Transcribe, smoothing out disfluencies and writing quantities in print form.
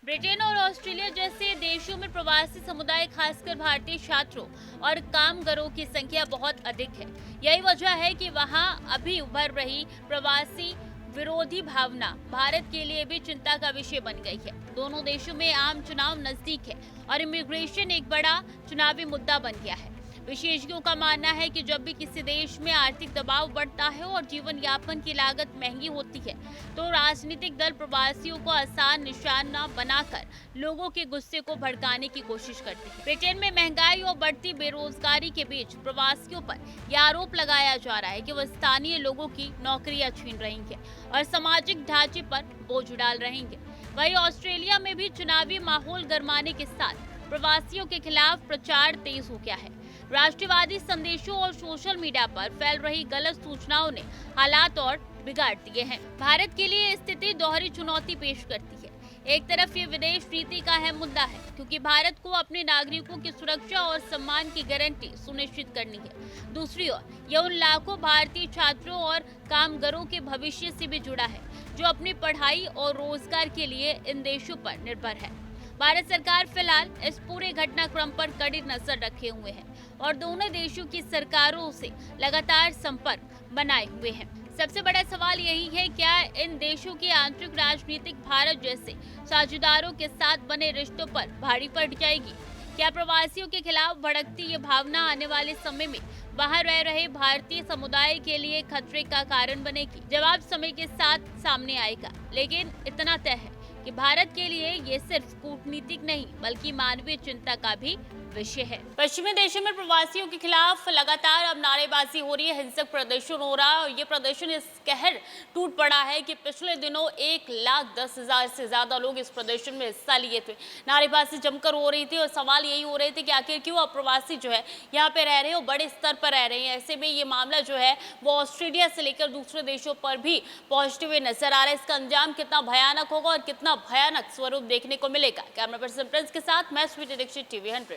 Britain और Australia जैसे देशों में प्रवासी समुदाय, खासकर भारतीय छात्रों और कामगारों की संख्या बहुत अधिक है। यही वजह है कि वहां अभी उभर रही प्रवासी विरोधी भावना भारत के लिए भी चिंता का विषय बन गई है। दोनों देशों में आम चुनाव नजदीक है और इमिग्रेशन एक बड़ा चुनावी मुद्दा बन गया है। विशेषज्ञों का मानना है कि जब भी किसी देश में आर्थिक दबाव बढ़ता है और जीवन यापन की लागत महंगी होती है, तो राजनीतिक दल प्रवासियों को आसान निशाना बनाकर लोगों के गुस्से को भड़काने की कोशिश करते हैं। ब्रिटेन में महंगाई और बढ़ती बेरोजगारी के बीच प्रवासियों पर यह आरोप लगाया जा रहा है कि वह स्थानीय लोगों की नौकरियां छीन रही हैं और सामाजिक ढांचे पर बोझ डाल रही हैं। वहीं ऑस्ट्रेलिया में भी चुनावी माहौल गरमाने के साथ प्रवासियों के खिलाफ प्रचार तेज हो गया है। राष्ट्रवादी संदेशों और सोशल मीडिया पर फैल रही गलत सूचनाओं ने हालात और बिगाड़ दिए हैं। भारत के लिए स्थिति दोहरी चुनौती पेश करती है। एक तरफ ये विदेश नीति का अहम मुद्दा है, क्योंकि भारत को अपने नागरिकों की सुरक्षा और सम्मान की गारंटी सुनिश्चित करनी है। दूसरी ओर यह उन लाखों भारतीय छात्रों और कामगारों के भविष्य से भी जुड़ा है, जो अपनी पढ़ाई और रोजगार के लिए इन देशों पर निर्भर है। भारत सरकार फिलहाल इस पूरे घटनाक्रम पर कड़ी नजर रखे हुए है और दोनों देशों की सरकारों से लगातार संपर्क बनाए हुए हैं। सबसे बड़ा सवाल यही है, क्या इन देशों की आंतरिक राजनीतिक भारत जैसे साझेदारों के साथ बने रिश्तों पर भारी पड़ जाएगी? क्या प्रवासियों के खिलाफ भड़कती ये भावना आने वाले समय में बाहर रह रहे भारतीय समुदाय के लिए खतरे का कारण बनेगी? जवाब समय के साथ सामने आएगा, लेकिन इतना तय है कि भारत के लिए ये सिर्फ कूटनीतिक नहीं, बल्कि मानवीय चिंता का भी विषय है। पश्चिमी देशों में प्रवासियों के खिलाफ लगातार अब नारेबाजी हो रही है, हिंसक प्रदर्शन हो रहा है और ये प्रदर्शन इस कहर टूट पड़ा है कि पिछले दिनों 1,10,000 से ज्यादा लोग इस प्रदर्शन में हिस्सा लिए थे। नारेबाजी जमकर हो रही थी और सवाल यही हो रहे थे कि आखिर क्यों अप्रवासी जो है यहाँ पे रह रहे हैं और बड़े स्तर पर रह रहे हैं। ऐसे में ये मामला जो है वो ऑस्ट्रेलिया से लेकर दूसरे देशों पर भी पहुंचते हुए नजर आ रहा है। इसका अंजाम कितना भयानक होगा और कितना भयानक स्वरूप देखने को मिलेगा। कैमरा पर्सन प्रिंस के साथ मैं स्वीटी दीक्षित, TV 100।